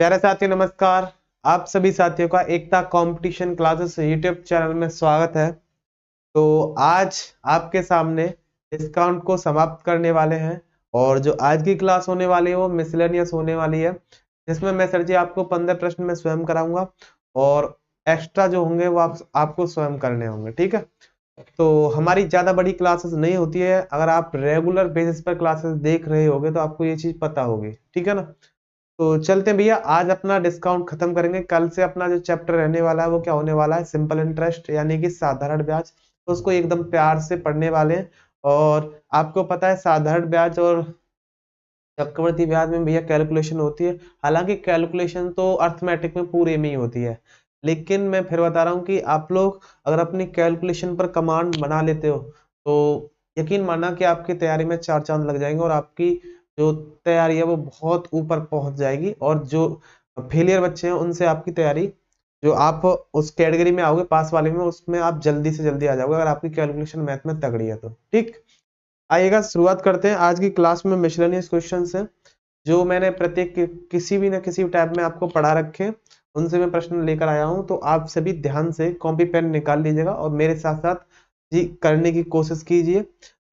प्यारे साथियों नमस्कार। आप सभी साथियों का एकता कंपटीशन क्लासेस यूट्यूब चैनल में स्वागत है। तो आज आपके सामने डिस्काउंट को समाप्त करने वाले हैं और जो आज की क्लास होने वाली है वो मिसलेनियस होने वाली है, जिसमें मैं सर जी आपको 15 प्रश्न में स्वयं कराऊंगा और एक्स्ट्रा जो होंगे वो आपको स्वयं करने होंगे। ठीक है, तो हमारी ज्यादा बड़ी क्लासेस नहीं होती है। अगर आप रेगुलर बेसिस पर क्लासेस देख रहे होगे तो आपको ये चीज पता होगी। ठीक है ना। तो चलते हैं भैया, आज अपना डिस्काउंट खत्म करेंगे। कल से अपना जो चैप्टर रहने वाला है वो क्या होने वाला है, सिंपल इंटरेस्ट यानी कि साधारण ब्याज। तो उसको एकदम प्यार से पढ़ने वाले हैं। और आपको पता है साधारण ब्याज और चक्रवृद्धि ब्याज में भैया कैलकुलेशन होती है। हालांकि कैलकुलेशन तो अर्थमेटिक में पूरे में ही होती है, लेकिन मैं फिर बता रहा हूँ कि आप लोग अगर अपनी कैलकुलेशन पर कमांड बना लेते हो तो यकीन मानना कि आपकी तैयारी में चार चांद लग जाएंगे और आपकी जो तैयारी है वो बहुत ऊपर पहुंच जाएगी। और जो फेलियर बच्चे हैं उनसे आपकी तैयारी, जो आप उस कैटेगरी में आओगे पास वाले में, उसमें आप जल्दी से जल्दी आ जाओगे अगर आपकी कैलकुलेशन मैथ में तगड़ी है तो। ठीक, आइएगा शुरुआत करते हैं। आज की क्लास में मिसलेनियस क्वेश्चंस हैं जो मैंने प्रत्येक किसी भी ना किसी टैब में आपको पढ़ा रखे हैं, उनसे मैं प्रश्न लेकर आया हूं। तो आप सभी ध्यान से कॉपी पेन निकाल लीजिएगा और मेरे साथ साथ जी करने की कोशिश कीजिए।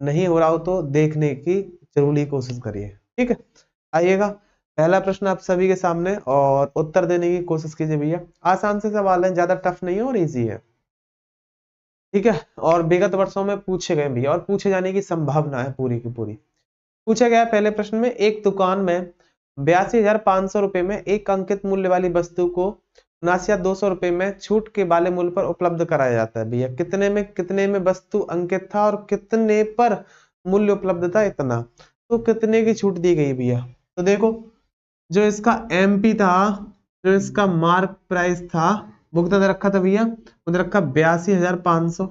नहीं हो रहा हो तो देखने की जरूरी कोशिश करिए। ठीक है, आइएगा पहला प्रश्न आप सभी के सामने और उत्तर देने की कोशिश कीजिए भैया। आसान से सवाल है, ज्यादा टफ नहीं है और इजी है। ठीक है, और विगत वर्षों में पूछे गए भैया और पूछे जाने की संभावना है पूरी की पूरी। पूछा गया पहले प्रश्न में, एक दुकान में 82,500 रुपए में एक अंकित मूल्य वाली वस्तु को 79,200 रुपए में छूट के वाले मूल्य पर उपलब्ध कराया जाता है। भैया कितने में वस्तु अंकित था और कितने पर मूल्य उपलब्ध था, इतना। तो कितने की छूट दी गई भैया? तो देखो, जो इसका एमपी था, जो इसका मार्क प्राइस था, वो कितना दे रखा था भैया? वो दे रखा 82,500।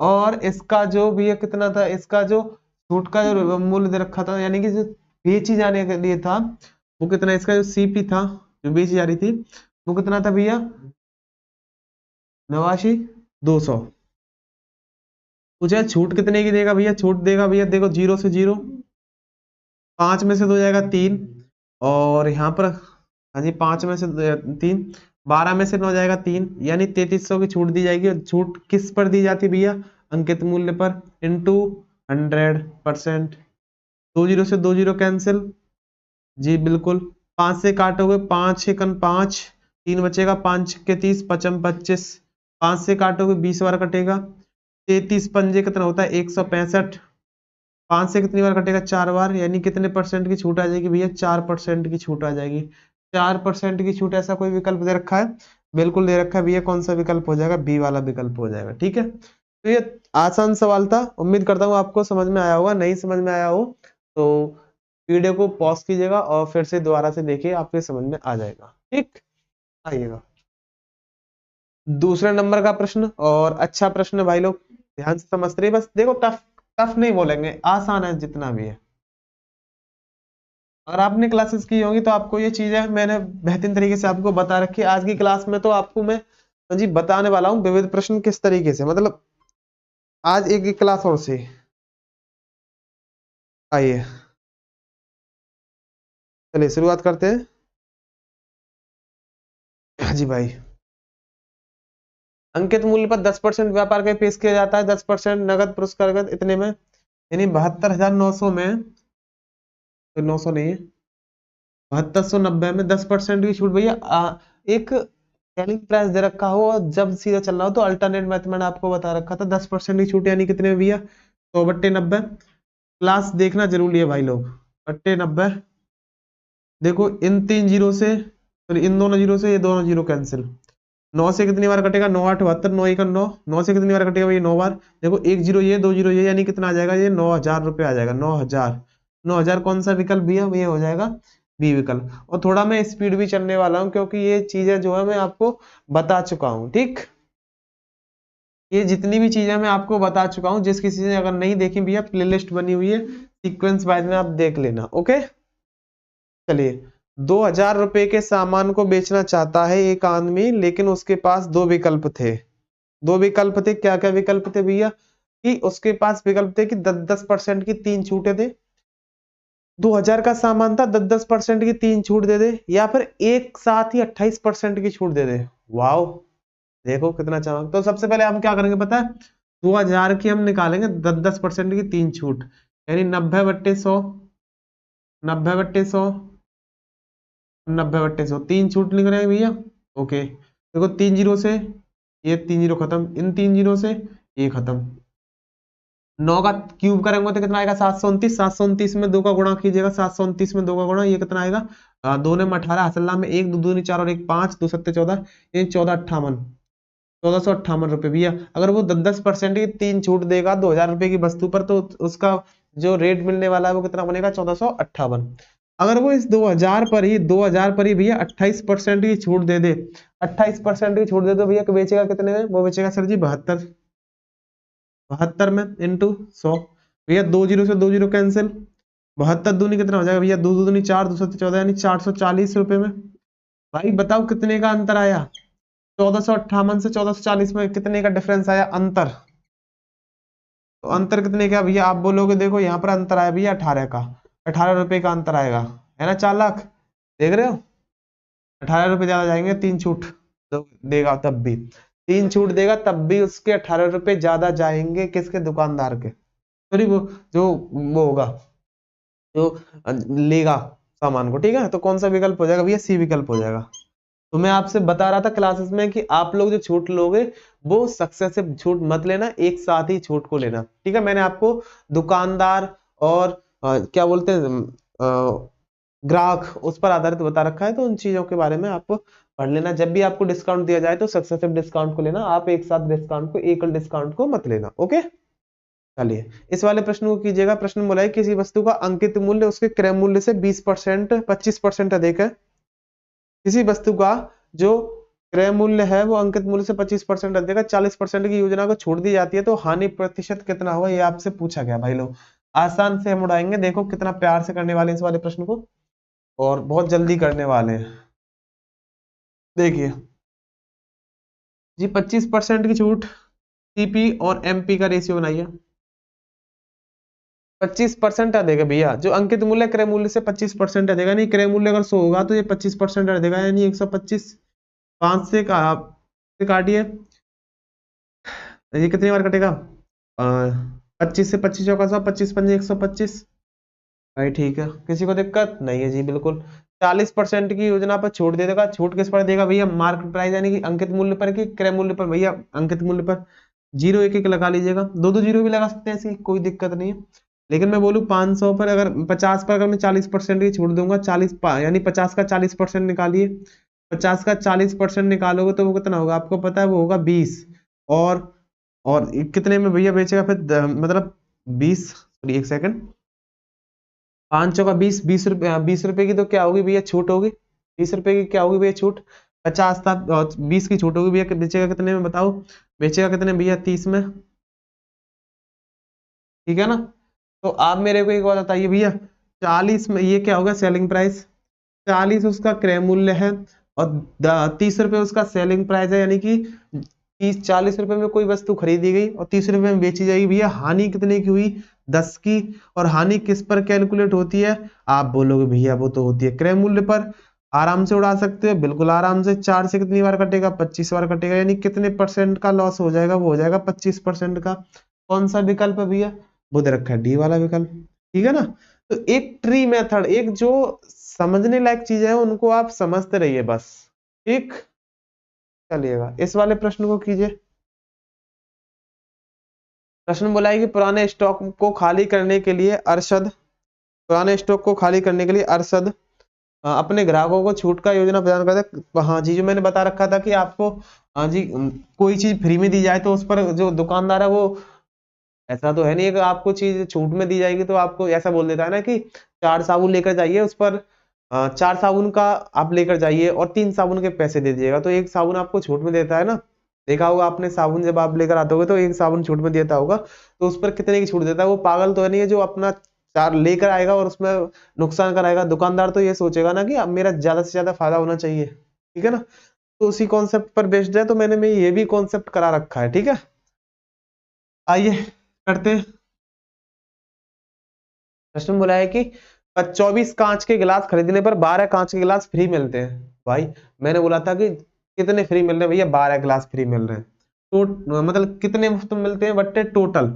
और इसका जो भैया कितना था, इसका जो छूट का जो मूल्य दे रखा था, यानी कि जो बेची जाने के लिए था वो कितना, इसका जो सीपी था जो बेची जा रही थी वो कितना था भैया? 89,200। पूछा छूट कितने की देगा भैया? छूट देगा भैया, देखो 0 से 0, 5 में से 2 जाएगा 3, और यहाँ पर हाँ जी 5 में से 3, 12 में से 9 जाएगा 3, यानी 3300 की छूट दी जाएगी। और छूट किस पर दी जाती है भैया? अंकित मूल्य पर इंटू 100%। 20 से 20 कैंसिल, जी बिल्कुल। 5 से काटोगे, 5 एकन 5, 3 बचेगा, 5 के 30, 55 25। 5 से काटोगे 20 बार कटेगा, 33 पंजे कितना होता है? 165। 5 से कितनी बार कटेगा? 4 बार, यानी कितने परसेंट की छूट आ जाएगी भैया? 4% की छूट आ जाएगी। 4% की छूट, ऐसा कोई विकल्प दे रखा है? बिल्कुल दे रखा है भैया। कौन सा विकल्प हो जाएगा? बी वाला विकल्प हो जाएगा। ठीक है, तो ये आसान सवाल था। उम्मीद करता हूँ आपको समझ में आया होगा। नहीं समझ में आया हो तो वीडियो को पॉज कीजिएगा और फिर से दोबारा से देखिए, आपके समझ में आ जाएगा। ठीक, आइएगा दूसरे नंबर का प्रश्न। और अच्छा प्रश्न भाई लोग, ध्यान से समझते रहिए। बस देखो, टफ टफ नहीं बोलेंगे, आसान है जितना भी है। अगर आपने क्लासेस की होंगी तो आपको ये चीजें मैंने बेहतरीन तरीके से आपको बता रखी है। आज की क्लास में तो आपको मैं जी बताने वाला हूँ विविध प्रश्न किस तरीके से, मतलब आज एक क्लास और से। आइए चलिए शुरुआत करते हैं। हाँ जी भाई, अंकित मूल्य पर 10% व्यापार का पेश किया जाता है, 10% नगद पुरस्कार इतने में, यानी 72,900 में, तो 900 नहीं है, 7290 में 10% की छूट भैया। एक सेलिंग प्राइस दे रखा हो और जब सीधा चल रहा हो तो अल्टरनेट मेथड मैंने आपको बता रखा था। 10% की छूट यानी कितने में भैया? 100/90। क्लास देखना जरूरी है भाई लोग। 90, देखो इन 3 जीरो से, सॉरी इन दोनों जीरो से ये दोनों जीरो कैंसिल। 9 से कितनी बार कटेगा? 9 8 72, 9 1 9। 9 से कितनी बार कटेगा भैया? 9 बार। देखो एक जीरो ये, 2 जीरो ये, यानी कितना आ जाएगा? ये 9,000 रुपये आ जाएगा। 9,000। 9,000 कौन सा विकल्प भैया? ये हो जाएगा बी विकल्प। और थोड़ा मैं स्पीड भी चलने वाला हूँ क्योंकि ये चीजें जो है मैं आपको बता चुका हूँ। ठीक, ये जितनी भी चीजें मैं आपको बता चुका हूँ, जिस किसी ने अगर नहीं देखी भैया प्लेलिस्ट बनी हुई है सीक्वेंस वाइज में, आप देख लेना। ओके, चलिए 2,000 रुपए के सामान को बेचना चाहता है एक आदमी, लेकिन उसके पास दो विकल्प थे। दो विकल्प थे, क्या क्या विकल्प थे भैया? कि उसके पास विकल्प थे कि 10% की 3 छूटें थे, 2000 का सामान था, 10% की 3 छूट दे दे, या फिर एक साथ ही 28% की छूट दे दे। वाओ, देखो कितना चमक। तो सबसे पहले हम क्या करेंगे पता है, 2000 की हम निकालेंगे 10% की 3 छूट, यानी 90/100, 90/100, 90/100, 3 छूट निकल रहे भैया। ओके, देखो 3 जीरो से ये 3 जीरो खत्म, इन 3 जीरो से ये खत्म। 9 का क्यूब करेंगे तो कितना आएगा, 729। 729 में 2 का गुणा कीजिएगा, 729 में 2 का गुणा, ये कितना आएगा, 2 ने 18, हसल्ला में 1, 2 दूनी 4 और 1 5, 2 सत्ते 14, ये 1458, 1458 रुपये भैया। अगर वो 10% की 3 छूट देगा 2000 रुपये की वस्तु पर, तो उसका जो रेट मिलने वाला है वो कितना बनेगा, 1458। अगर वो इस 2000 पर ही भैया 28% की छूट दे दे, 28% की छूट दे दो भैया, बेचेगा कितने में, वो बेचेगा सर जी 72, 72 में इंटू 100 भैया, 2 जीरो से 2 जीरो कैंसिल, 72 दूनी कितना हो जाएगा भैया, 2 दूनी 4, 2 सत्ते 14, यानी 440 रुपए में। भाई बताओ कितने का अंतर आया, 1458 से 1440 में कितने का डिफरेंस आया अंतर। तो अंतर कितने का भैया, आप बोलोगे देखो यहाँ पर अंतर आया भैया 18 का, 18 रुपए का अंतर आएगा, है ना चालाक, देख रहे हो, 18 रुपए ज्यादा जाएंगे, 3 छूट तो देगा तब भी, 3 छूट देगा तब भी उसके 18 रुपए ज्यादा जाएंगे, किसके, दुकानदार के, सॉरी वो जो वो होगा जो लेगा सामान को, ठीक है। तो कौन सा विकल्प हो जाएगा भैया, सी विकल्प हो जाएगा। तो मैं आपसे बता रहा था क्लासेस में कि आप लोग जो छूट लोगे वो सक्सेसिव छूट मत लेना, एक साथ ही छूट को लेना, ठीक है। मैंने आपको दुकानदार और क्या बोलते हैं ग्राहक, उस पर आधारित बता रखा है, तो उन चीजों के बारे में आप पढ़ लेना। जब भी आपको डिस्काउंट दिया जाए तो सक्सेसिव डिस्काउंट को लेना, आप एक साथ डिस्काउंट को, एकल डिस्काउंट को मत लेना। ओके, चलिए इस वाले प्रश्न को कीजिएगा। प्रश्न बोला है किसी वस्तु का अंकित मूल्य उसके क्रय मूल्य से 20%, 25% अधिक है। किसी वस्तु का जो क्रय मूल्य है वो अंकित मूल्य से 25% अधिक है, 40% की योजना को छोड़ दी जाती है, तो हानि प्रतिशत कितना होगा, ये आपसे पूछा गया भाई लोग। आसान से हम उड़ाएंगे, देखो कितना प्यार से करने वाले हैं इस वाले प्रश्न को, और बहुत जल्दी करने वाले हैं। देखिए जी, 25% की छूट, सीपी और एमपी का रेशियो बनाइए। 25% अधिक है भैया, जो अंकित मूल्य क्रय मूल्य से 25% अधिक है, नहीं क्रय मूल्य अगर 100 होगा तो ये 25% अधिक है, यानी 125, 5 से काटिए, ये कितनी बार कटेगा, 25 से 25 चौका 100, 25 पंजे 125। भाई ठीक है, किसी को दिक्कत नहीं है जी, बिल्कुल। 40% की योजना पर छूट दे देगा, छूट किस पर देगा भैया, मार्केट प्राइस यानी कि अंकित मूल्य पर कि क्रय मूल्य पर, भैया अंकित मूल्य पर। जीरो एक एक लगा लीजिएगा, दो दो जीरो भी लगा सकते हैं, ऐसी कोई दिक्कत नहीं है। लेकिन मैं बोलूँ 500 पर, अगर 50 पर अगर मैं 40% की छूट दूंगा, 40 यानी 50 का 40% निकालिए, 50 का 40% निकालोगे तो वो कितना होगा, आपको पता है वो होगा 20, और कितने में भैया बेचेगा फिर, मतलब 20, सॉरी एक सेकंड, 500 का 20, 20 रुपए, 20 रुपए की तो क्या होगी भैया, छूट होगी, 20 रुपए की क्या होगी भैया छूट, 50 था, 20 की छूट होगी भैया, बेचेगा कितने में बताओ, बेचेगा कितने भैया, 30 में, ठीक है ना। तो आप मेरे को एक बात बताइए भैया, 40 में ये क्या होगा, सेलिंग प्राइस, 40 उसका क्रय मूल्य है, और 30 रुपए उसका सेलिंग प्राइस है, यानी कि 40 रुपए में कोई वस्तु खरीदी गई और 30 रुपए में बेची जाएगी भैया, हानि कितने की हुई, 10 की। और हानि किस पर कैलकुलेट होती है, आप बोलोगे भैया वो तो होती है क्रय मूल्य पर। आराम से उड़ा सकते हो, बिल्कुल आराम से, 4 से कितनी बार कटेगा, 25 बार कटेगा, यानी कितने परसेंट का लॉस हो जाएगा, वो हो जाएगा 25% का। कौन सा विकल्प है भैया, वो दे रखा है डी वाला विकल्प, ठीक है ना। तो एक ट्री मेथड, एक जो समझने लायक चीजें हैं उनको आप समझते रहिए बस, ठीक। चलिएगा इस वाले प्रश्न को कीजिए। प्रश्न बोला है कि पुराने स्टॉक को खाली करने के लिए अरशद, पुराने स्टॉक को खाली करने के लिए अरशद अपने ग्राहकों को छूट का योजना प्रदान करता है। हाँ जी, जो मैंने बता रखा था कि आपको, हाँ जी, कोई चीज फ्री में दी जाए तो उस पर जो दुकानदार है वो, ऐसा तो है नहीं कि आपको चीज छूट में दी जाएगी तो आपको ऐसा बोल देता है ना कि 4 साबुन लेकर जाइए, उस पर 4 साबुन का आप लेकर जाइए और 3 साबुन के पैसे दे दीजिएगा, तो एक साबुन आपको छूट में देता है ना। देखा होगा आपने, साबुन जब आप लेकर आते होगे तो एक साबुन छूट में देता होगा, तो उस पर कितने की छूट देता है, वो पागल तो है नहीं है जो अपना 4 लेकर आएगा और उसमें नुकसान कराएगा। दुकानदार तो ये सोचेगा ना कि अब मेरा ज्यादा से ज्यादा फायदा होना चाहिए, ठीक है ना। तो उसी कॉन्सेप्ट पर बेस्ड है, तो मैंने ये भी कॉन्सेप्ट करा रखा है, ठीक है। आइए करते हैं। प्रश्न बोला है कि 24 कांच के गिलास खरीदने पर 12 कांच के गिलास फ्री मिलते हैं। भाई मैंने बोला था कि कितने फ्री मिल रहे हैं भैया, 12 गिलास फ्री मिल रहे हैं। तो मतलब कितने मुफ्त में मिलते हैं बट्टे, टोटल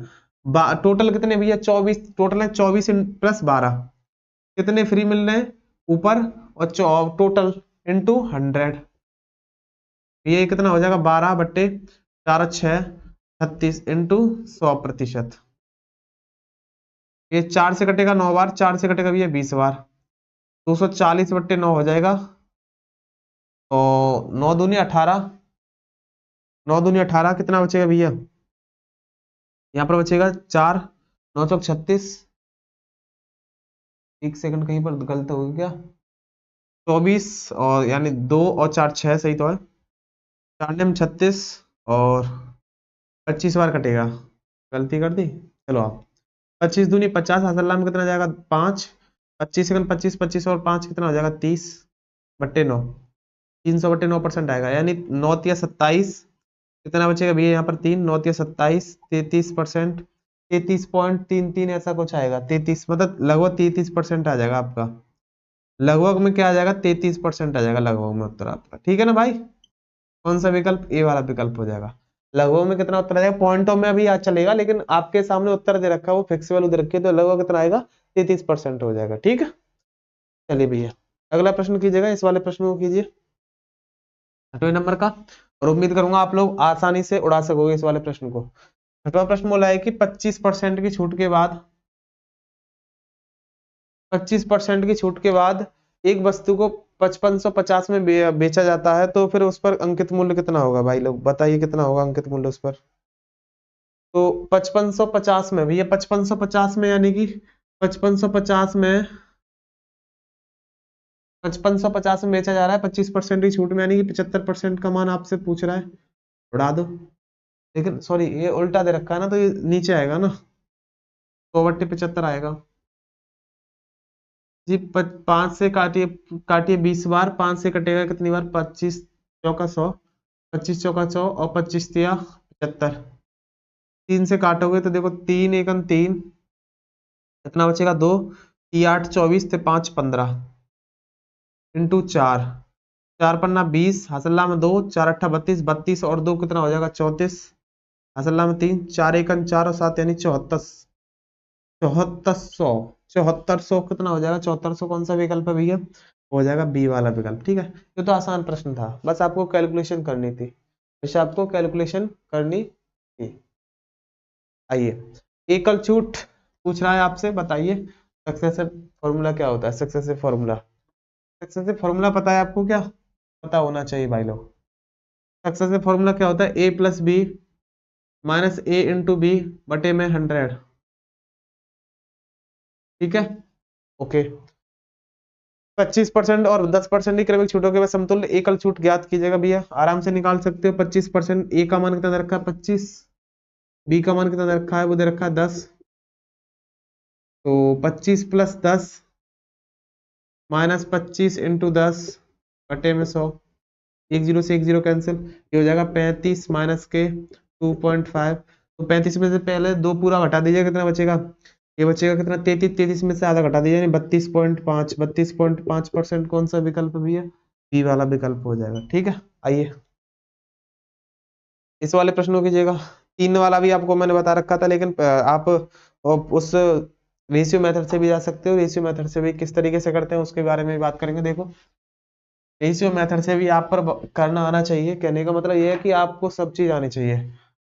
टोटल कितने भैया, 24, टोटल है 24 प्लस 12, कितने फ्री मिल रहे हैं ऊपर, और टोटल इंटू 100, ये कितना हो जाएगा 12 बट्टे 4 6 36 इंटू 100%। ये 4 से कटेगा 9 बार, 4 से कटेगा भैया 20 बार, 240 बट्टे 9 हो जाएगा। तो 9 दूनी 18, 9 दूनी 18 कितना बचेगा भैया, यहाँ पर बचेगा 4, 9 चौक 36, एक सेकंड कहीं पर गलत हो गया क्या, 24 और यानी 2 और 4 6 सही तो है, 4 में 36 और 25 बार कटेगा, गलती कर दी। चलो आप 25 दूनी 50, हसल्ला में कितना जाएगा 5, 25 सेकंड 25, 25 और 5 कितना हो जाएगा 30 बट्टे 9, 300 बट्टे 9% आएगा, यानी 9 या 27, कितना बचेगा भैया यहाँ पर 3, 9 या 27, 33%, 33.33 ऐसा कुछ आएगा, 33 मतलब लगभग 33% आ जाएगा आपका, लगभग में क्या आ जाएगा 33% आ जाएगा लगभग में उत्तर आपका, ठीक है ना भाई। कौन सा विकल्प, ए वाला विकल्प हो जाएगा। लगभग में कितना उत्तर आ जाएगा, पॉइंटों में अभी याद चलेगा, लेकिन आपके सामने उत्तर दे रखा है, वो फिक्स वैल्यू दे रखी है, तो लगभग कितना आएगा 33% हो जाएगा, ठीक है। चलिए भैया अगला प्रश्न कीजिएगा, इस वाले प्रश्न को कीजिए 8वें नंबर का, और उम्मीद करूंगा आप लोग आसानी से उड़ा सकोगे इस वाले प्रश्न को। 8वां प्रश्न बोला है कि 25% की छूट के बाद, 25% की छूट के बाद एक वस्तु को 5550 में बेचा जाता है, तो फिर उस पर अंकित मूल्य कितना होगा, भाई लोग बताइए कितना होगा अंकित मूल्य उस पर। तो 5550 में भैया, 5550 में यानी कि 5550 में 5550 में बेचा जा रहा है 25% की छूट में, यानी कि 75% का मान आपसे पूछ रहा है, उड़ा दो। लेकिन सॉरी ये उल्टा दे रखा है ना, तो ये नीचे आएगा ना, 100/75 आएगा जी। 5 से काटिए, काटिए 20 बार, 5 से कटेगा कितनी बार, 25 चौका 100, 25 चौका 100 और 25 तिया 75, 3 से काटोगे तो देखो 3 एकम 3, कितना बचेगा 2, 3 8 24 से 5 15 इंटू 4, 4 पन्ना 20, हसल्ला में 2, 4 अट्ठा 32, 32 और 2 कितना हो जाएगा 34, हसल्ला में 3, 4 एकम 4 और 7 यानी 74, 7400, 7400 कितना हो जाएगा 7400, कौन सा विकल्प है भैया, हो जाएगा बी वाला विकल्प, ठीक है। ये तो आसान प्रश्न था, बस आपको कैलकुलेशन करनी थी, वैसे आपको कैलकुलेशन करनी थी। आइए एकल छूट पूछ रहा है आपसे, बताइए सक्सेसिव फॉर्मूला क्या होता है, सक्सेसिव फॉर्मूला, सक्सेसिव फॉर्मूला पता है आपको, क्या पता होना चाहिए भाई लोग। सक्सेसिव फॉर्मूला क्या होता है, ए प्लस बी माइनस ए इंटू बी बटे में 100, ठीक है ओके। 25% और 10% की क्रमिक छूटों के बाद समतुल्य एकल छूट ज्ञात कीजिएगा भैया, आराम से निकाल सकते हो। 25% ए का मान कितना दे रखा है 25, बी का मान कितना दे रखा है, वो दे रखा है 10, तो 25 प्लस 10 माइनस 25 इंटू 10 बटे में 100, 1 0 से 1 0 कैंसिल, ये हो जाएगा 35 माइनस के 2.5, तो 35 में से पहले 2 पूरा घटा दीजिए, कितना बचेगा, ये बचेगा कितना 33, 33 में से आधा घटा दीजिए यानी 32.5, 32.5% कौन सा विकल्प भी है, बी वाला विकल्प हो जाएगा, ठीक है। आइए इस वाले प्रश्न को कीजिएगा, 3 वाला भी आपको मैंने बता रखा था, लेकिन आप उस रेशियो मेथड से भी जा सकते हो, रेशियो मेथड से भी किस तरीके से करते हैं उसके बारे में बात करेंगे। देखो रेशियो मेथड से भी आप पर करना आना चाहिए, कहने का मतलब ये है कि आपको सब चीज आनी चाहिए।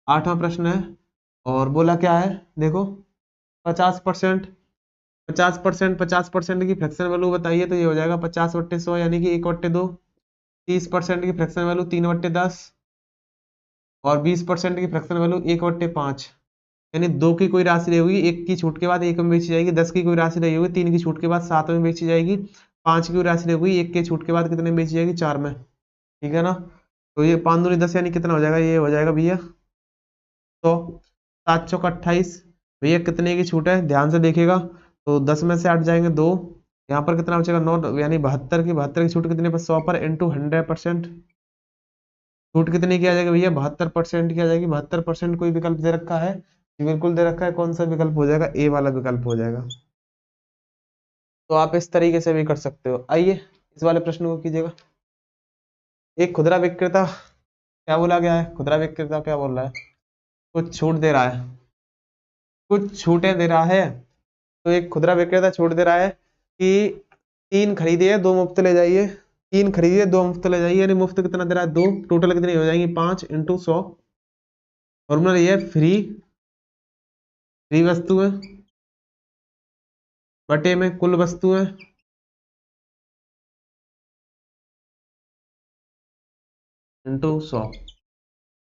8वां प्रश्न है और बोला क्या है, देखो 50%, 50% की फ्रैक्शन वैल्यू बताइए, तो ये हो जाएगा 50/100 यानी कि 1/2, 30% की फ्रैक्शन वैल्यू 3/10 और 20% की फ्रैक्शन वैल्यू 1/5, यानी 2 की कोई राशि रही होगी 1 की छूट के बाद 1 में बेची जाएगी, 10 की कोई राशि रही होगी 3 की छूट के बाद 7 में बेची जाएगी, 5 की कोई राशि रही होगी 1 के छूट के बाद कितने में बेची जाएगी 4 में, ठीक है ना। तो ये 5 दूनी 10 यानी कितना हो जाएगा, ये हो जाएगा भैया 100, 7 चौक 28, भैया कितने की छूट है ध्यान से देखिएगा, तो 10 में से 8 जाएंगे 2, यहाँ पर कितना बचेगा 9, यानी 72 की छूट कितने पर 100 पर इंटू 100%, छूट कितनी की आ जाएगी भैया 72% की आ जाएगी, 72% कोई विकल्प दे रखा है, बिल्कुल दे रखा है, कौन सा विकल्प हो जाएगा, ए वाला विकल्प हो जाएगा। तो आप इस तरीके से भी कर सकते हो। आइए इस वाले प्रश्न को कीजिएगा। एक खुदरा विक्रेता, क्या बोला गया है, खुदरा विक्रेता क्या बोल रहा है, कुछ छूट दे रहा है, कुछ छूटें दे रहा है। तो एक खुदरा विक्रेता छूट दे रहा है कि 3 खरीदिए 2 मुफ्त ले जाइए, 3 खरीदिए 2 मुफ्त ले जाइए, यानी मुफ्त कितना दे रहा है, 2, टोटल कितनी हो जाएंगी, 5 × 100। फॉर्मूला ये है, फ्री वस्तुएं बटे में कुल वस्तुएं इंटू 100।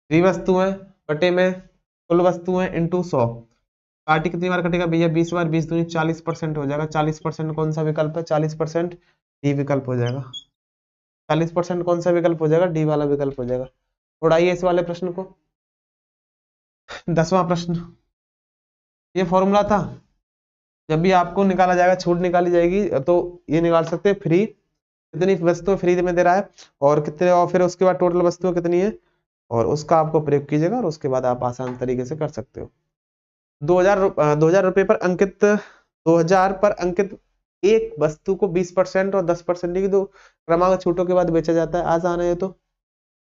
फ्री वस्तुएं बटे में कुल वस्तुएं इंटू 100। पार्टी कितनी बार कटेगा भैया, 20 बार, 20 दूनी 40% हो जाएगा। 40% कौन सा विकल्प है, 40% डी विकल्प हो जाएगा। 40% कौन सा विकल्प हो जाएगा, डी वाला विकल्प हो जाएगा। उड़ाइए इस वाले प्रश्न को। 10वां प्रश्न, ये फॉर्मूला था, जब भी आपको निकाला जाएगा, छूट निकाली जाएगी, तो ये निकाल सकते हैं, फ्री कितनी वस्तुएं फ्री में दे रहा है और कितने, और फिर उसके बाद टोटल वस्तुएं कितनी है, और उसका आपको प्रयोग कीजिएगा और उसके बाद आप आसान तरीके से कर सकते हो। 2000 रुपए पर अंकित, 2000 पर अंकित एक वस्तु को 20% और 10% की दो क्रमांक छूटों के बाद बेचा जाता है। आसान है ये तो।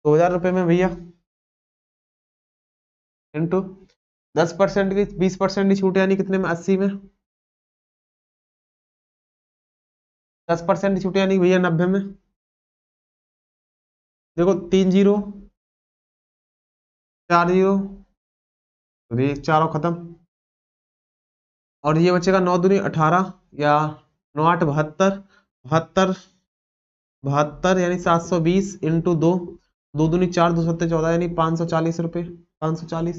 2000 रुपए में भैया इंटू 10% की 20% की छूट, यानी कितने में, 80 में। 10% की छूट यानी भैया 90 में। देखो 3 जीरो 4 जीरो, तो ये चारों खत्म, और ये बचेगा 9 दूनी 18 या 9 8 72, 72 72 यानी 720 × 2, 2 दूनी 4, 2 सत्ते 14 यानी 540 रुपए, 540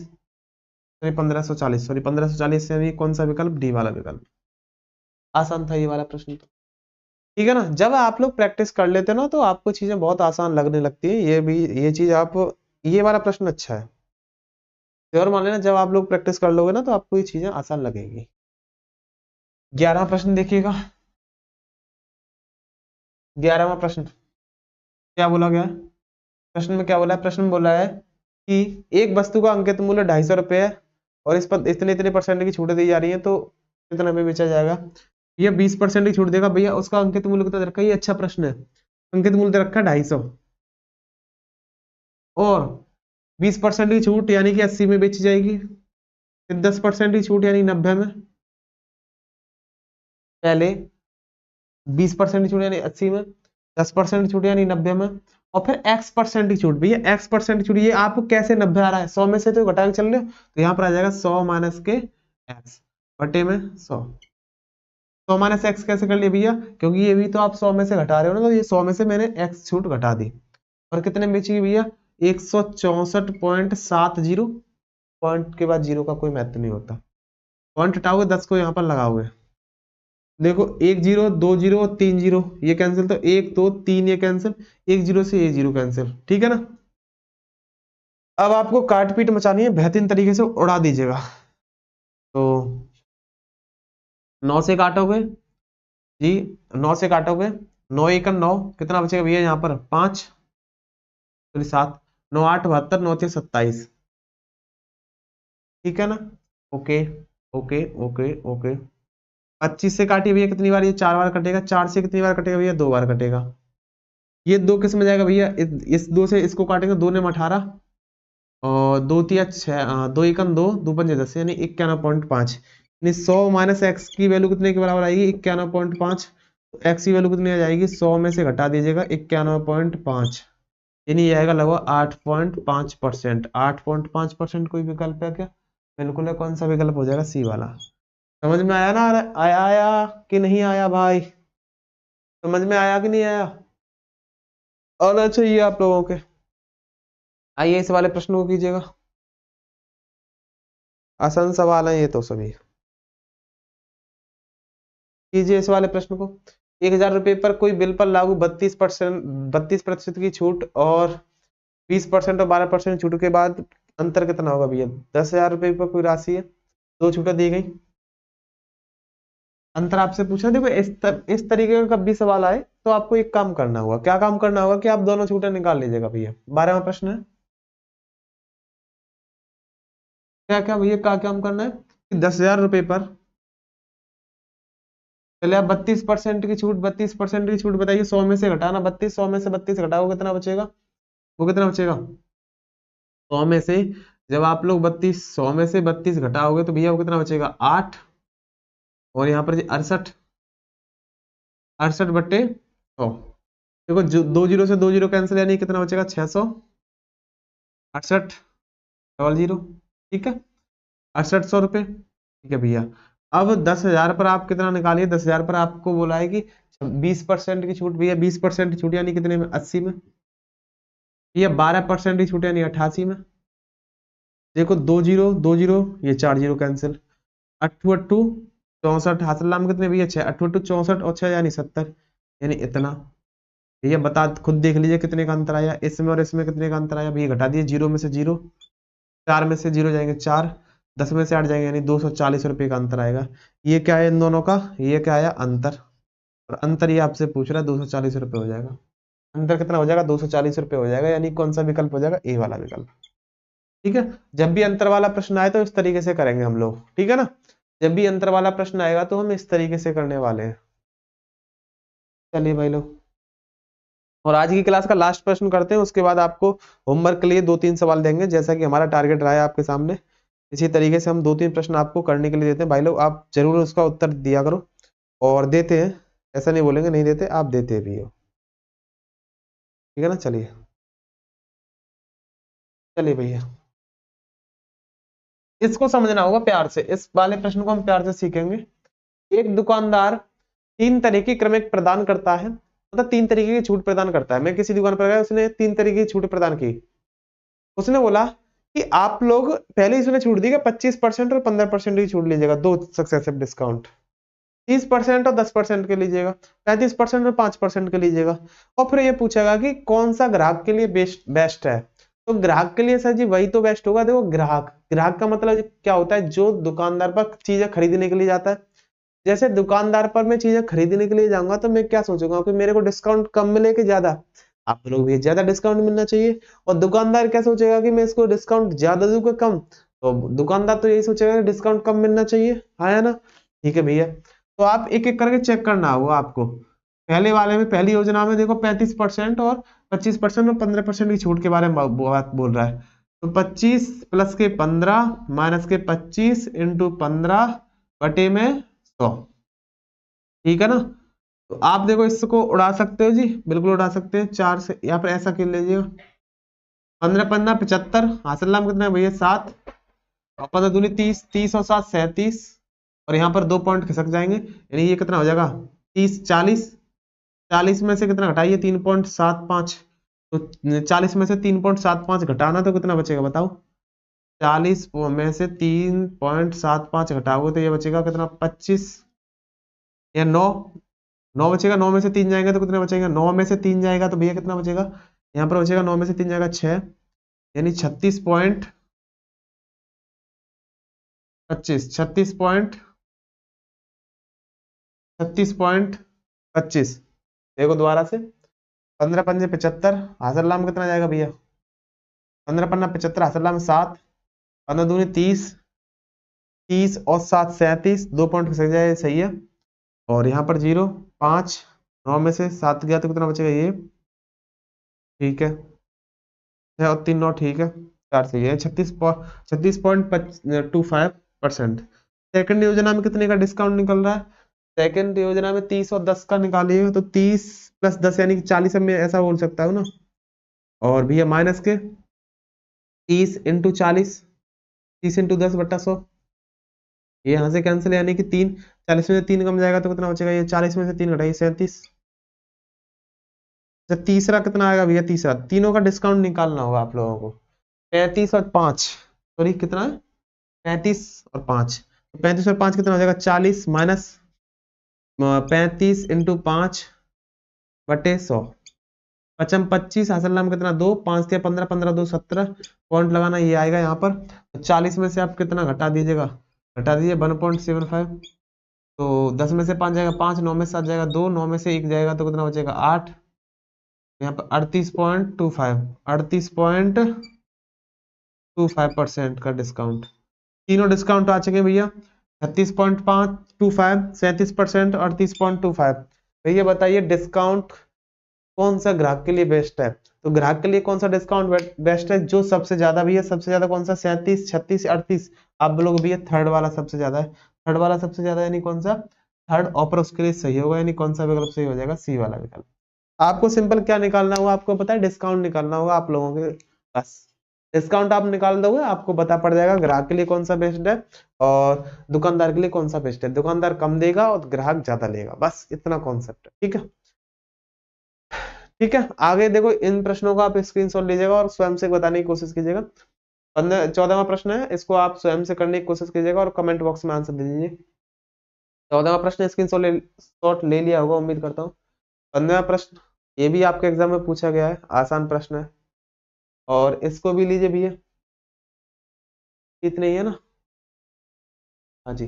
यानी 1540, सॉरी 1540 यानी कौन सा विकल्प, डी वाला विकल्प। आसान था ये वाला प्रश्न तो, ठीक है ना। जब आप लोग प्रैक्टिस कर लेते हैं ना, तो आपको चीजें बहुत आसान लगने लगती है। ये भी, ये चीज आप, ये वाला प्रश्न अच्छा है, और मान लेना जब आप लोग प्रैक्टिस कर लोगे ना, तो आपको ये चीजें आसान लगेगी। 11वां प्रश्न देखिएगा। 11वां प्रश्न क्या बोला गया है, प्रश्न में क्या बोला है, प्रश्न में बोला है कि एक वस्तु का अंकित मूल्य 250 रुपए है और इस पर इतने इतने % की छूटें दी जा रही है, तो कितना में बेचा जाएगा। ये 20% की छूट देगा भैया, उसका अंकित मूल्य कितना दे रखा है, ये अच्छा प्रश्न है। अंकित मूल्य दे रखा है 250 और 20% की छूट यानी कि 80 में बेची जाएगी, फिर 10% की छूट यानी 90 में। पहले 20% की छूट यानी 80 में, 10% की छूट यानी 90 में, और फिर x% की छूट। भैया x% की छूट, ये आपको कैसे 90 आ रहा है, 100 में से तो घटा के चल रहे हो, तो यहाँ पर आ जाएगा 100 माइनस के x बटे में 100। 100 माइनस x कैसे कर लिया भैया, क्योंकि ये भी तो आप 100 में से घटा रहे हो ना, तो ये 100 में से मैंने x छूट घटा दी। और कितने में बेची भैया, 164.70। पॉइंट के बाद जीरो का कोई महत्व नहीं होता, पॉइंट हटाओगे 10 को यहाँ पर लगाओगे। देखो 1 जीरो 2 जीरो 3 जीरो, ये कैंसिल, तो 1 2 3 ये कैंसिल, 1 जीरो से ये जीरो कैंसिल, ठीक है ना। अब आपको काट पीट मचानी है, बेहतरीन तरीके से उड़ा दीजिएगा। तो 9 से काटोगे जी, 9 से काटोगे, 9 1 9, कितना बचेगा भैया यहाँ पर 5, सॉरी 7, 9 8 72, 9 6 27, ठीक है ना। Okay okay okay okay. 25 से काटिए भैया कितनी बार, ये 4 बार कटेगा। 4 से कितनी बार कटेगा भैया, 2 बार कटेगा। ये 2 किस में जाएगा भैया, इस 2 से इसको काटेंगे, 2 ने 18 और 2 3 6, 2 1 2, 2 5 10 यानी 91.5, यानी 100 माइनस एक्स की वैल्यू कितने के बराबर आएगी, 91.5। एक्स की वैल्यू कितनी आ जाएगी, 100 में से घटा दीजिएगा 91.5, यानी ये आएगा लगभग 8.5%। 8.5% कोई विकल्प है क्या, बिल्कुल है। कौन सा विकल्प हो जाएगा, सी वाला। समझ में आया ना, आया कि नहीं आया भाई, समझ में आया कि नहीं आया, आना चाहिए आप लोगों के। आइए इस वाले प्रश्न को कीजिएगा, आसान सवाल है ये तो सभी। कीजिए इस वाले प्रश्न को। 1000 रुपये पर कोई बिल पर लागू 32% की छूट और 20% और 12% छूट के बाद अंतर कितना होगा भैया। 10,000 रुपये पर कोई राशि है, 2 छूटें दी गई, अंतर आपसे पूछा। देखो इस तरीके का कभी सवाल आए तो आपको एक काम करना होगा। क्या काम करना होगा कि आप दोनों छूटें निकाल लीजिएगा भैया। 12वां प्रश्न है, क्या क्या भैया, क्या काम करना है कि 10,000 रुपये पर चलिए आप 32% की छूट, 32% की छूट बताइए, 100 में से घटाना 32, 100 में से 32 घटाओ कितना बचेगा, वो कितना बचेगा 100 में से, जब आप लोग 100 में से 32 घटाओगे तो भैया वो कितना बचेगा 8, और यहाँ पर 68, 68/100। देखो दो जीरो से दो जीरो कैंसिल, यानी कितना बचेगा 668 डबल जीरो, ठीक है 6800 रुपये, ठीक है भैया। अब 10,000 पर आप कितना निकालिए, 10,000 पर आपको बोला है कि 20% की छूट, भैया 20% की छूट यानी कितने में 80 में, भैया 12% की छूट यानी 88 में। देखो दो जीरो ये 4 जीरो कैंसिल, अट्ठू अट्ठू 64, हासिल नाम कितने भैया 6, अट्ठू अट्ठू 64 और 6 यानी 70, यानी इतना। भैया बता खुद देख लीजिए कितने का अंतर आया, इसमें और इसमें कितने का अंतर आया भैया, घटा दिए, जीरो में से जीरो, 4 में से जीरो जाएंगे 4, 10 में से 8 जाएंगे, यानी 240 रुपये का अंतर आएगा। ये क्या है इन दोनों का, ये क्या आया अंतर, और अंतर ये आपसे पूछ रहा है 240 रुपये हो जाएगा, अंतर कितना हो जाएगा 240 रुपये हो जाएगा, यानी कौन सा विकल्प हो जाएगा, ए वाला विकल्प, ठीक है। जब भी अंतर वाला प्रश्न आए तो इस तरीके से करेंगे हम लोग, ठीक है ना, जब भी अंतर वाला प्रश्न आएगा तो हम इस तरीके से करने वाले हैं। चलिए भाई लोग, और आज की क्लास का लास्ट प्रश्न करते हैं, उसके बाद आपको होमवर्क के लिए 2-3 सवाल देंगे, जैसा कि हमारा टारगेट रहा है आपके सामने। इसी तरीके से हम 2-3 प्रश्न आपको करने के लिए देते हैं भाई लोग, आप जरूर उसका उत्तर दिया करो, और देते हैं, ऐसा नहीं बोलेंगे नहीं देते, आप देते भी हो, ठीक है ना। चलिए चलिए भैया, इसको समझना होगा प्यार से, इस वाले प्रश्न को हम प्यार से सीखेंगे। एक दुकानदार 3 तरह की क्रमिक प्रदान करता है, मतलब 3 तरीके की छूट प्रदान करता है। मैं किसी दुकान पर गया, उसने 3 तरीके की छूट प्रदान की। उसने बोला कि आप लोग पहले ही उसने छूट दी कि 25% और 15% की छूट लीजिएगा, 2 सक्सेसिव डिस्काउंट, 30% और 10% के लीजिएगा, 35% और 5% के लीजिएगा, और फिर ये पूछेगा कि कौन सा ग्राहक के लिए बेस्ट है। तो ग्राहक के लिए सर जी वही तो बेस्ट होगा। देखो ग्राहक, ग्राहक का मतलब क्या होता है, जो दुकानदार पर चीजें खरीदने के लिए जाता है। जैसे दुकानदार पर मैं चीजें खरीदने के लिए जाऊंगा तो मैं क्या सोचूंगा कि मेरे को डिस्काउंट कम मिले कि ज्यादा, आप लोग भी ज्यादा डिस्काउंट मिलना चाहिए। और दुकानदार क्या सोचेगा कि मैं इसको डिस्काउंट ज्यादा दूं कि कम, तो दुकानदार तो यही सोचेगा कि डिस्काउंट कम मिलना चाहिए, है ना, ठीक है भैया। तो आप एक एक करके चेक करना होगा आपको। पहले वाले में, पहली योजना में देखो 35% और 25% और 15% की छूट के बारे में बात बोल रहा है। तो 25 प्लस के 15 माइनस के 25 इंटू 15 बटे में 100, ठीक है ना। तो आप देखो इसको उड़ा सकते हो जी, बिल्कुल उड़ा सकते हैं, 4 से या फिर ऐसा कर लीजिएगा, 15 75, हासिल नाम कितना है भैया 7, और 15 दूनी 30, 30 और 7 37, और यहाँ पर 2 पॉइंट खिसक जाएंगे, यानी ये कितना हो जाएगा 30 40, 40 में से कितना घटाइए 3.75, तो 40 में से 3.75 घटाना तो कितना बचेगा बताओ, 40 में से 3.75 घटाओगे तो ये बचेगा कितना 25 या 9, 9 बचेगा, 9 में से 3 जाएगा तो कितना बचेगा, 9 में से 3 जाएगा तो भैया कितना बचेगा, यहाँ पर बचेगा 9 में से 3 जाएगा 6, यानी 36.25, 36.25, देखो दोबारा से, 15 पंजे 75, हासिल नाम कितना जाएगा भैया, 15 पन्ना 75, हासिल नाम 7, 15 दूनी 30, 30 और 7 37, 2 पॉइंट खिसक जाए, सही है। और यहाँ पर 0 5, 9 में से 7 गया तो कितना बचेगा ये, ठीक है, 6 और 3 9, ठीक है, 4 सही है, 36.25%। सेकंड योजना में कितने का डिस्काउंट निकल रहा है, सेकंड योजना में 30 और 10 का निकालिएगा तो 30 प्लस 10 यानी कि 40 में ऐसा बोल सकता हूँ ना, और भैया माइनस के 30 इंटू 40, 30 इंटू 10/100, ये यहाँ से कैंसिल, यानी कि 3, 40 में से 3 कम जाएगा तो कितना बचेगा, ये 40 में से 3 घटाइए 37। अच्छा तीसरा कितना आएगा भैया, तीसरा तीनों का डिस्काउंट निकालना होगा आप लोगों को, 35 और 5, सॉरी कितना है 35 और 5, 35 और 5 कितना हो जाएगा 40, माइनस 35 इंटू 5/100, 55 25, हासिल नाम कितना 2, 5 से 15 15 2 17, पॉइंट लगाना ये आएगा यहाँ पर। 40 में से आप कितना घटा दीजिएगा, घटा दीजिए 1.75, तो 10 में से 5 जाएगा 5, 9 में से 7 जाएगा 2, 9 में से 1 जाएगा तो कितना बचेगा 8, यहाँ पर 38.25% का डिस्काउंट, तीनों डिस्काउंट आ चुके हैं भैया। 36.525, 37% और 30.25। भैया बताइए डिस्काउंट कौन सा ग्राहक के लिए बेस्ट है? तो ग्राहक के लिए कौन सा डिस्काउंट बेस्ट है? जो सबसे ज्यादा भैया, सबसे ज्यादा कौन सा? 37, 36, 38। आप बोलोगे भैया थर्ड वाला सबसे ज्यादा है। थर्ड वाला सबसे ज्यादा यानी कौन सा? थर्ड ऑफर उसके लिए सही होगा, यानी कौन सा विकल्प सही हो जाएगा? सी वाला विकल्प। आपको सिंपल क्या निकालना होगा? आपको पता है डिस्काउंट निकालना होगा आप लोगों के। बस डिस्काउंट आप निकाल दोगे, आपको पता पड़ जाएगा ग्राहक के लिए कौन सा बेस्ट है और दुकानदार के लिए कौन सा बेस्ट है। दुकानदार कम देगा और ग्राहक ज्यादा लेगा, बस इतना कॉन्सेप्ट है। ठीक है, ठीक है। आगे देखो, इन प्रश्नों का आप स्क्रीनशॉट लीजिएगा और स्वयं से बताने की कोशिश कीजिएगा। 14वां प्रश्न है, इसको आप स्वयं से करने की कोशिश कीजिएगा और कमेंट बॉक्स में आंसर दे दीजिए। 14वां प्रश्न स्क्रीनशॉट ले लिया होगा, उम्मीद करता हूँ। 15वां प्रश्न, ये भी आपके एग्जाम में पूछा गया है, आसान प्रश्न है और इसको भी लीजिए भैया। इतने ही है ना? हाँ जी,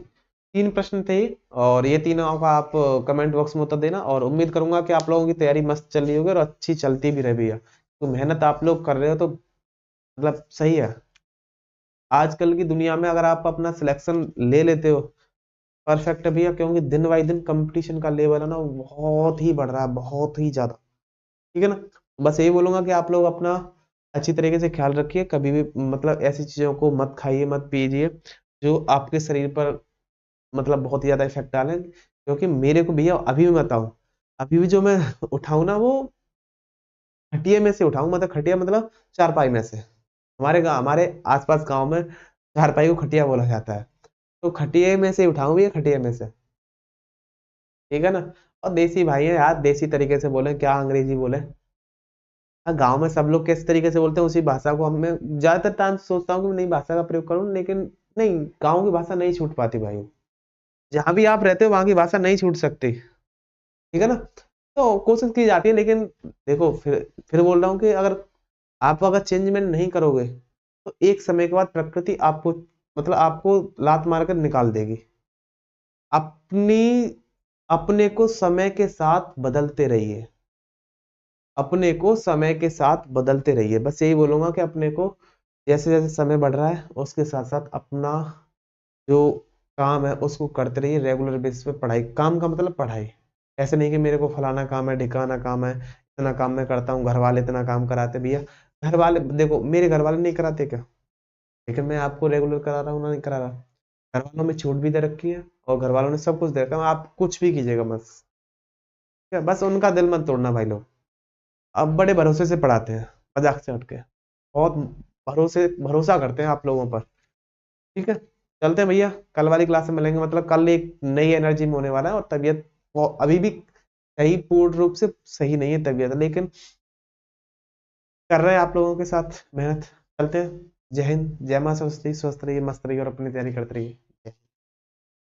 3 प्रश्न थे और ये तीनों का आप कमेंट बॉक्स में उत्तर देना और उम्मीद करूंगा कि आप लोगों की तैयारी मस्त चल रही होगी और अच्छी चलती भी रही भैया। तो मेहनत आप लोग कर रहे हो तो मतलब सही है। आजकल की दुनिया में अगर आप अपना सिलेक्शन ले लेते हो, परफेक्ट है भैया, क्योंकि दिन बाई दिन कंपटीशन का लेवल है ना वो बहुत ही बढ़ रहा है, बहुत ही ज्यादा। ठीक है ना? बस यही बोलूंगा कि आप लोग अपना अच्छी तरीके से ख्याल रखिए, कभी भी मतलब ऐसी चीजों को मत खाइए, मत पीजिए जो आपके शरीर पर मतलब बहुत ही ज्यादा इफेक्ट डालें। क्योंकि मेरे को भैया अभी भी बताऊं, अभी भी जो मैं उठाऊं ना वो खटिया में से उठाऊं, मतलब खटिया मतलब चारपाई में से। हमारे आसपास गांव में चारपाई को खटिया बोला जाता है, तो खटिया में से उठाऊं भैया, खटिया में से। ठीक है ना? और देसी भाई है यार, देसी तरीके से बोले, क्या अंग्रेजी बोले। हाँ, गांव में सब लोग किस तरीके से बोलते हैं उसी भाषा को हम, मैं ज्यादातर टाइम सोचता हूँ कि मैं नई भाषा का प्रयोग करूँ, लेकिन नहीं, गाँव की भाषा नहीं छूट पाती भाई। जहां भी आप रहते हो वहां की भाषा नहीं छूट सकती। ठीक है ना? तो कोशिश की जाती है, लेकिन देखो फिर बोल रहा हूँ कि अगर चेंजमेंट नहीं करोगे तो एक समय के बाद प्रकृति आपको मतलब आपको लात मारकर निकाल देगी। अपनी अपने को समय के साथ बदलते रहिए, अपने को समय के साथ बदलते रहिए। बस यही बोलूंगा कि अपने को जैसे जैसे समय बढ़ रहा है उसके साथ साथ अपना जो काम है उसको करते रहिए रेगुलर बेसिस पे। पढ़ाई, काम का मतलब पढ़ाई। ऐसे नहीं कि मेरे को फलाना काम है, ढिकाना काम है, इतना काम मैं करता हूँ, घर वाले इतना काम कराते भैया। घर वाले देखो, मेरे घर वाले नहीं कराते क्या? लेकिन मैं आपको रेगुलर करा रहा हूँ ना, नहीं करा रहा। घर वालों में छूट भी दे रखी है और घर वालों ने सब कुछ दे रखा है, आप कुछ भी कीजिएगा बस। ठीक है? बस उनका दिल मत तोड़ना भाई लोग। अब बड़े भरोसे से पढ़ाते हैं, मजाक से हट के बहुत भरोसा करते हैं आप लोगों पर। ठीक है, चलते हैं भैया, कल वाली क्लास में मिलेंगे। मतलब कल एक नई एनर्जी में होने वाला है और तबीयत वो अभी भी सही, पूर्ण रूप से सही नहीं है तबीयत, लेकिन कर रहे हैं आप लोगों के साथ मेहनत। चलते हैं। जय हिंद, जय मां सरस्वती, स्वस्थ रहिए, मस्त रहिए और अपनी तैयारी करते रहिए।